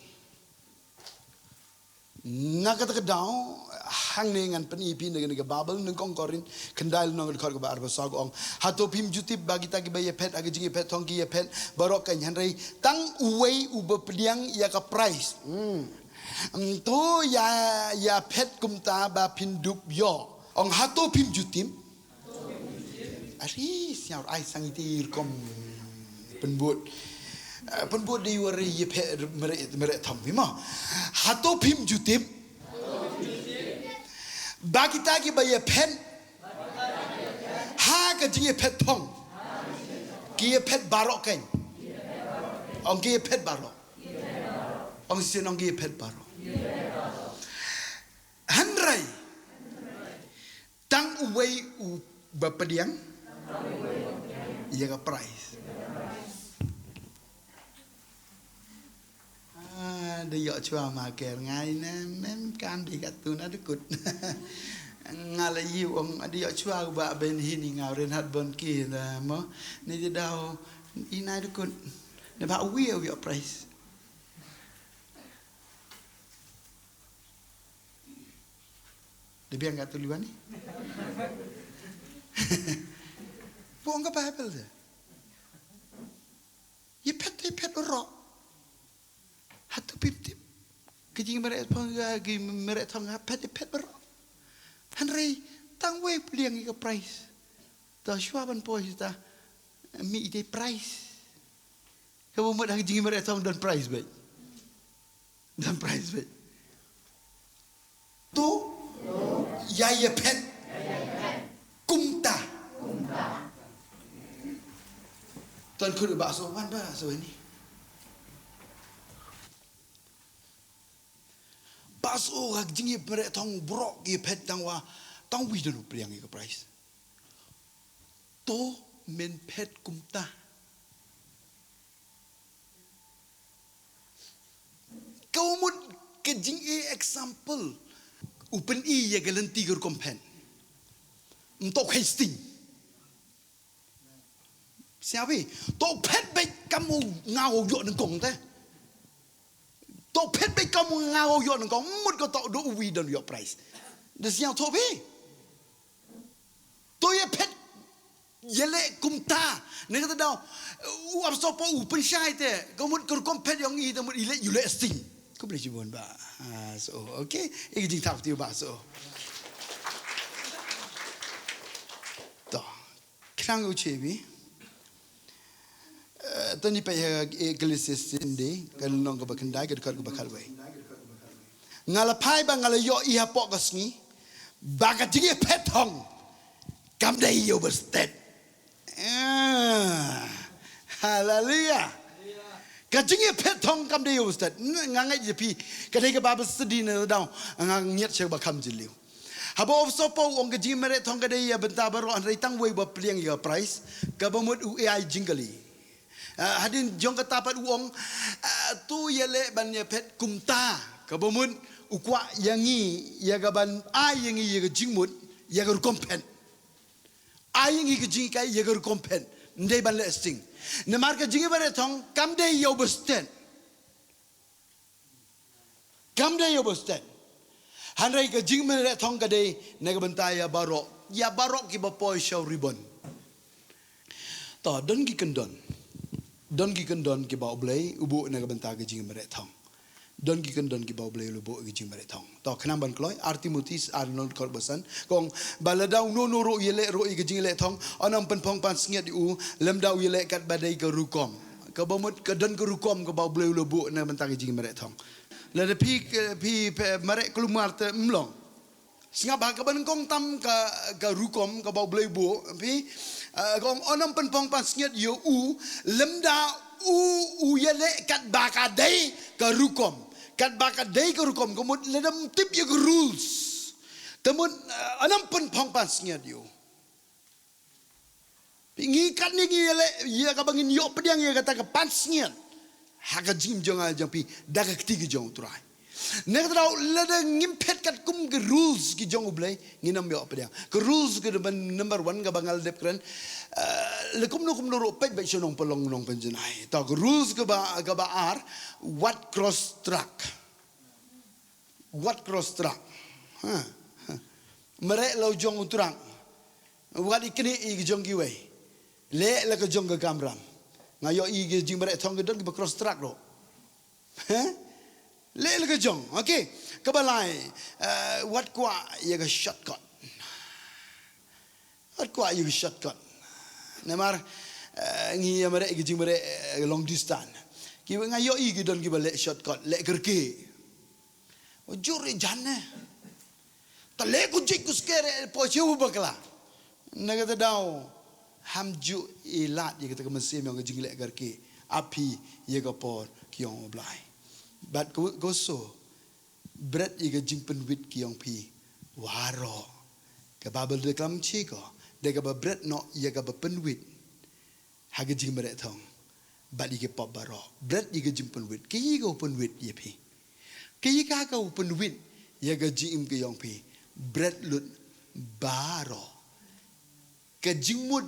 Nakata ka daw hang nengan penipi dengan babel nengkong korin kendal nong dekor ke bar besar ong hato pim jutip bagi tagi bayi pet agi jingi pet tongki ya pet barok kan hanrei tang uwei uba pediang ya ka price Tu ya pet kumta ba pindup yo. Ong hato pim jutim. Aris yang ai sang itir kom penbut. Penbut di wari ye pet mere thom bima. Hato pim jutim. Ba kita ki ba ye pet. Ha ka jing ye pet thong. Ki ye pet barok kan. Ong ki ye pet barok. Ong sin ong ki ye pet barok. Hanrai tang uway u bapadiang iya ka price de yo chua ma ker ngai na mem kan di kat tu na de kut ngala yu ong de yo chua ba ben hini ngau ren hat bon ki na mo ni de dau inai de kut ne ba wi yo price dia biar nggak tulisan ni. Buang ke Bible je. Ye pet orang. Hatu pip. Kejing mereka pangga, mereka thang pet orang. Henry tang way peliang ke price. Dah shuaban pois dah mi ide price. Kamu mau dah kejing mereka thang dan price baik. Dan price baik. Tu ya ye pet kumta tuan kudu bakso wan bakso ini bakso hak jingi pere tong brok ye pet tangwa tang wi dulu priang ke price to men pet kumta kau mud ke jingi example Open ya galanti gur kompen. Untuk hasting. Siapa? Tok pet baik kamu ngau yo nengkong teh. Tok pet baik kamu ngau yo nengkong. Mud kau tok do uwi dan yo price. Dah siang tok be. To ye pet yele kumta. Neng kata dah. Uap sopo open shy teh. Kamu gur kompen yang ini kamu ile yule hasting. Kau boleh cuba ba, so okay, ini jing tahu tiup so. Toh, kerang ucebi, tadi payah Ecclesiastes ini, kalau nong kau berkendai, kau bakal way. Ngalapai bang ngalayo iha pok kesni, bagat jingi petong, kamdai yo berstet. Haleluya. Kajingnya petong kam dia ustad ngangai jepi kadai ke baba sedih na daw ngang nyet che ba kam jiliu habo of so po ong kajing mere tong kadai ya benta baro an reitang wei ba pliang ya price ka ba mut ai jingali hadin jong ka tapat uong tu yele ban ya pet kumta ka ba mut ukwa yangi ya gaban ai yangi ya jingmut ya gar kompen ai yangi ke jing kai ya gar kompen ndai ban le sting ne marka jingi bare thong kamde yo busten hanrai ka jingi bare thong kade ne ka banta ya barok ki ba poi show ribbon to don ki kendon ki ba oblei ubu ne ka banta ka jingi bare thong don ki kendon ki ba oblei ubu ki jingi bare thong to khnam ban kloi artimutis arnold korbasan kong baladau no ro yele ro ki jingi le thong anam pen phong pan sngiat u lemdau yele kat badai ka rukom ka bomut ka don ka rukom ka ba oblei ubu ne banta ki jingi bare thong le de pi mare klumar te mlong singa ba ka ban kong tam ka rukom ka ba oblei bu pi kong anam pen phong pan sngiat yo u lemda u yele kat ba ka dai ka rukom kat bakat day ke rukom kemudian ledam tip ya rules kemudian anam pun pangpas nya dio ngikat ni ya ka bangin yo pediang ya kata ke pansnya haga jim jong al jampi daga ketiga jong turai nek tau ledang ngimpet kat kum ke rules ki jong ublai nginam yo pediang ke rules ke number 1 ka bangal dep kren lekum no kum no ro pet ba sonong pelong nong penjenai ta ke rules ke ba ar what cross track merek lau jong uturang wat ikni i jong giwe le la ke jong ke gamram ngayo i ge jing merek thong ke don ke cross track ro le ke jong okay kabalai wat kwa ye ga shortcut wat kwa ye ga shortcut nemar ngi amare ke jing mare long distance ki nga yo i ki don ki le shortcut le kerke jure janne ta le ku jik ku skere po chu bakla naga ta dau ham ju ilat ye ka ta mesim yang jing le kerke api ye ga por kiong blai but go so bread ye ga jing pen wit kiong pi waro ka babel de klam chi ko de ga bread no ye ga pen wit ha ga jing mare thong but ye pop baro bread ye ga jing pen wit ki go pen wit ye pi ki ka ga pen wit ye ga jing kiong pi bread lut baro ka jing mut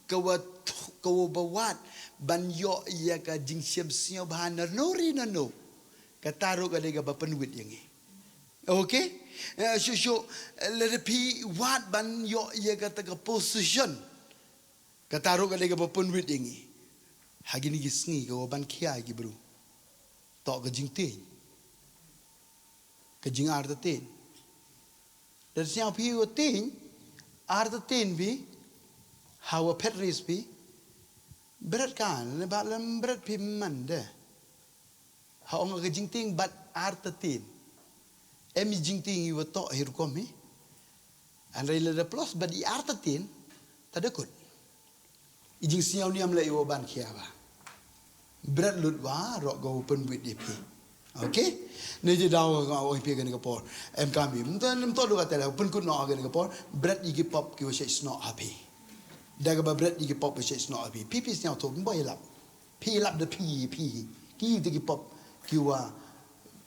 ka wa bawat ban yo ya ka jing siam siam bahan nori no kataru ka lega bapen wit yang okay so let pi wat ban yo ya ka ta position kataru ka lega bapen wit yang hagi ni gisngi ka ban kia gi bro to ka jing tin ka jing ar ta tin dan siang pi wo tin ar ta tin bi how a pet race bi berat kan lebat lem berat pi man de ha ong ka jing ting bat ar ta tin emi jing ting i wa to hir ko mi an rei le plus bat i ar ta tin ta de kut i jing siau niam le yo ban khia ba berat lut wa ro go pen wit di pi okay ne je daw ga oi pi ga ni ka por em ka mi mem to lu ka te la pen kut no ga ni ka por berat i gi pop ki wa she sno happy daga ba bread di pop she is not a pi pi siao to boy lap pi lap de pi ki de pop ki wa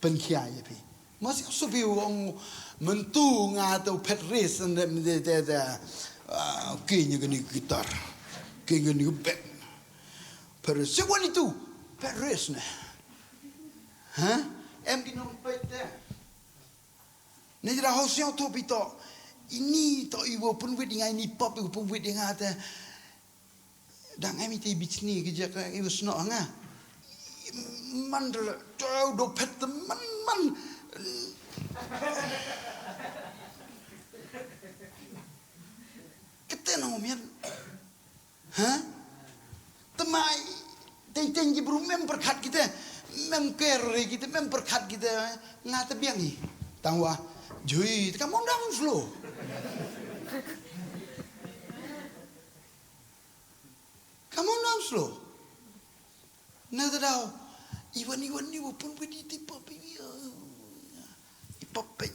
pen khia ye pi ma si so pi wong men tu nga to pet race and de ki ni ni gitar ki ni back per se woni tu pet race ne ha em ki no pet de ne jra ho siao to pi to ini to ibu pun wit dengan ini pop ibu pun wit dengan ada dang emi ti bichni ke jak ibu sno nga man do pet man keten omian ha temai teng ji bru mem perkhat kita mem kere kita mem perkhat kita ngata biang ni tangwa jui kamu ndang slow come on down slow. Nada daw. Iwan ni pun pedi ti pop i pop pen.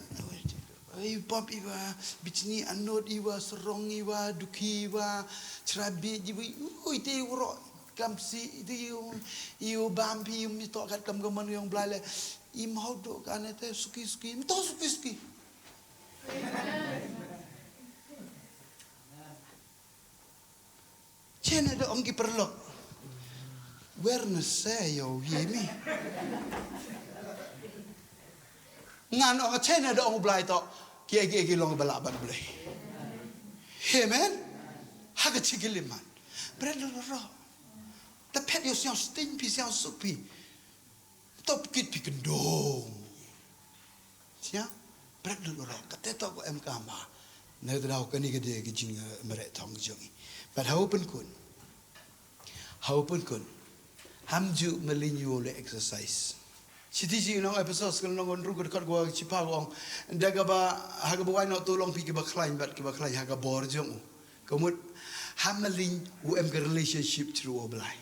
Ai pop iwa bichni anod iwa serong iwa duki iwa chrabi jiwi. Ui te uro kamsi ti yu bampi mi to kat kam gaman yang blale. Im how do kan te suki mi to suki. Cina ada orang perlu awareness saya yimi. Ngan orang Cina ada orang belai to kia long balaban belai. Amen. Haga cigiliman. Berada roh. Tapi dia siang sting pi siang supi. Top kit pi kendong. Siang berada roh. Kata to ko em kama. Nak tahu kan ni dia kijing merek tong jongi. But how open kun? Hamju melinyu le exercise. Siti nong episode sekali nong onru kat gua cipa gong. Daga ba haga buai nak tolong pergi baklain bat ke baklain haga bor jong. Kemudian hamelin UM ke relationship through oblai.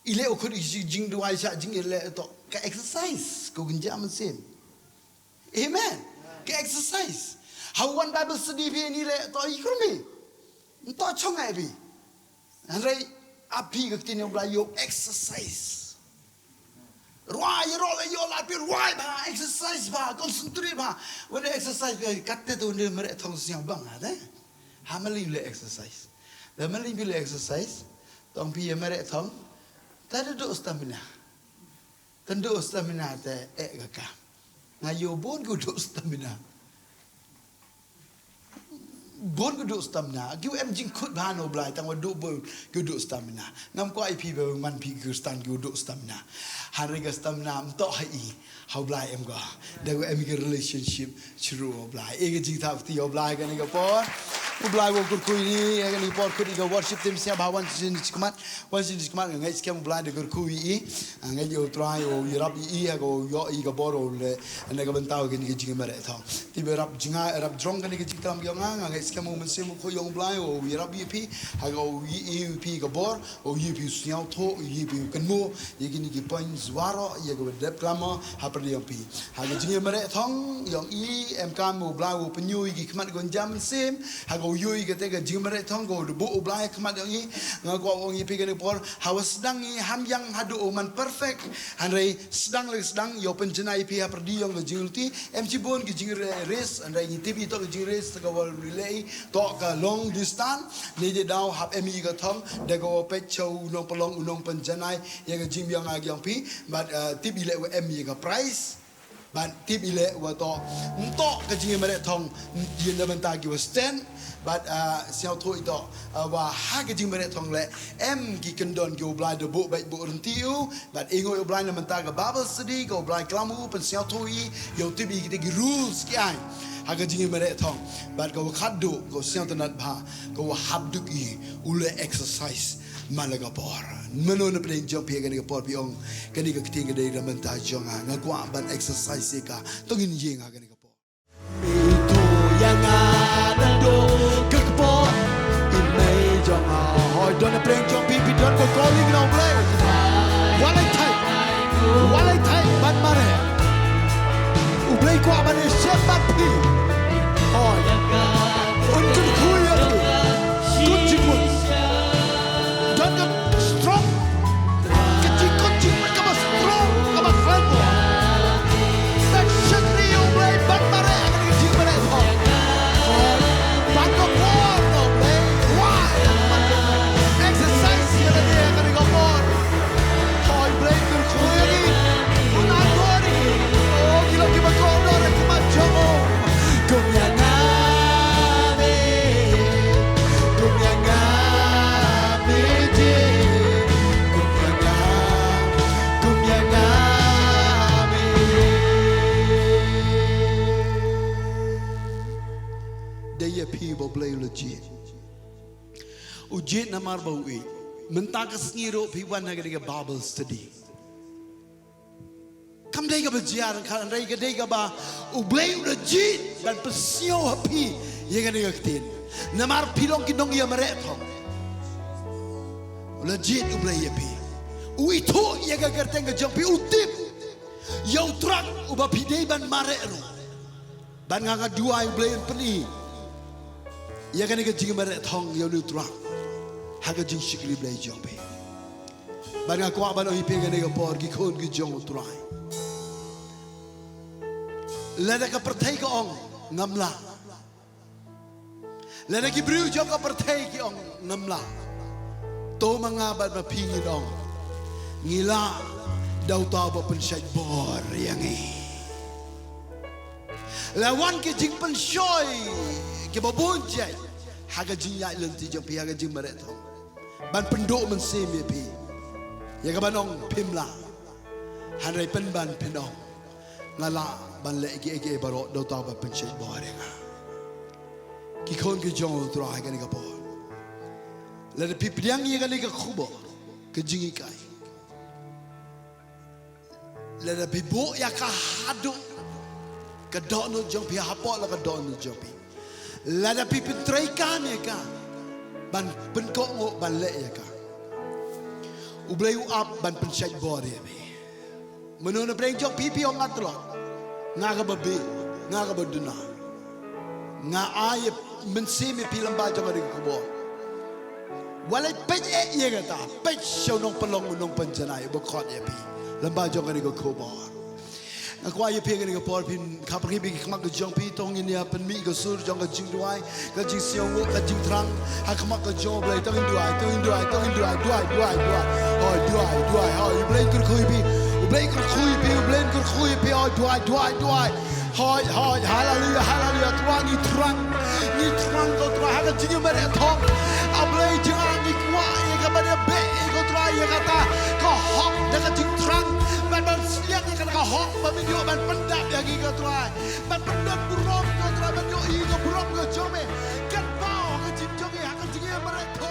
Ile okut jing dua isa jing ile to ke exercise ko genja mesin. Amen. Ke exercise. Hawan Bible study ni le to ikrumi. Entah congak bi, hari api ketini belayu exercise. Ruai rola yo lapi ruai bah exercise bah concentrate bah. Wala exercise kata tu ni mereka thong siang bang ada. Hamali le exercise. Hamali le exercise. Tong pi mereka thong. Tadi do stamina. Tendu stamina te kakak. Ngayo bon ku do stamina. bon guduk stamina giu em jing khut ban oblai tang wa du bo guduk stamina ngam ko IP be man pi gustan guduk stamina hari ga stamina mto hai how blai em ga da em ga relationship churu oblai e ga jing tha ti oblai ga ni ga por oblai wo kur kui ni ga ni por kur ga worship them sia bhawan sin chikmat wan sin chikmat ngai skem oblai de kur kui ngai yo try o yirap ga yo ga bor o le na ga bantau ga ni ga jing mare thong ti be rap jinga rap drong ga ni ga jing tam ga ngai skem mo se mo ko yong blai o yirap pi ha ga o pi ga bor o pi siao tho pi kan mo ye gi ni gi points waro ye ga dep klama ha per yang pi ha ga jing mare thong yong em kam mo blai o penyu gi khmat gon jam sim ha ga yui ga te ga jing mare thong go bu o blai khmat yang nga ko ong pi ga ni por ha was sedang ham yang hadu o man perfect han rei sedang yo penjenai pi ha per di yong ga jing ti em chi bon gi jing race an rei ni tibi to jing race ga wal relay to ka long distance ni je dau hap emi ga thong de go pe chou nong pelong unong penjenai ye ga jing yang ag yang pi but tibi le emi ga price but tibi le wa to ka jing mare thong yin da banta gi was 10 but siao tho ito wa ha ga jing mare thong le em gi kendon gi oblai de bo bai bo rentiu but ingo oblai na manta ga bible study go oblai klamu pen siao tho I yo tibi gi rules ki ai ha ga jing mare thong but go khadu go siao tanat bha go habdu ki ule exercise malaga por mano na plen jump here ga por pi ong ga ni ga ting ga de manta jong nga kwa ban exercise ka tongin yeng ga ni ga por itu yang ada do ke por in me jong hoi don na plen jump pi don go calling now play walai thai ban mare u play kwa ban shet bat pi hoi un kun khuya kun jimut don ga strong kecil kecil ka ba strong ka ba friend tak shakri u play ban mare akan jing mare hoi ban go por no play why exercise ya dia akan go por hoi play kun khuya ni un adori oh gila ki ba ko no re ki ma chomo kum ya people play legit ujit namar bawi mentang kesngiro piwan na ga bible study kam dai ga bajiar kan rai ga dai ga ba u play legit dan pesio happy ye ga ga tin namar pilong kidong ya mare tho legit u play happy u itu ye ga garteng ga jong pi utip yo trak u ba pidei ban mare ro ban nga dua u play peni ya kan ke jing mare thong yo nu tra ha ke jing shikli blai jong pe ban nga kwa ban o hi pe ke ne ke por ki khon ki jong tra la da ka perthai ka ong ngamla la da ki bru jong ka perthai ki ong ngamla to manga ba ma phi ni dong ngila dau ta ba pen sai bor yang e la wan ke jing pen shoi ke babon jai haga jing ya lenti jong pi haga jing mare thong ban pendo man se me pi ya ga banong pimla han rai pen ban penong ngala ban le ge baro do ta ba pen che bore nga ki khon ke jong tro ha ga ni ga bo le de pi priang ye ga ni ga khubo ke jing kai le de pi bo ya ka hadu ka do no jong pi ha po la ka do no jong pi lada pipin traikan ya ka ban penkok ngo ban le ya ka ublay u up ban pensai bor ya be menona breng jok pipi ong atlo nga ka babe nga ka baduna nga ay mensimi pilang ba jong ring kubo walay pej ye ga ta pej show nong pelong nong penjanai bo khot ya pi lamba jong ring kubo Aku ayah pengen ni kapal pin kapal ni kemak kejong pi tong ini apa mi kesur jong kejing duai kejing siang kejing terang hak kemak kejong belai tong duai oh belai kur kui pi oh duai Hoi hoi haleluya haleluya Tuhan ni terang kau terang akan jadi mereka top ablay jangan ni kuat ya kepada be kau terang ya kata kau hok dengan jadi terang man siang ya kata kau hok meminjau man pendap ya kau terang man pendap burung kau terang man yo kau burung kau jome kan mau kau jadi akan jadi mereka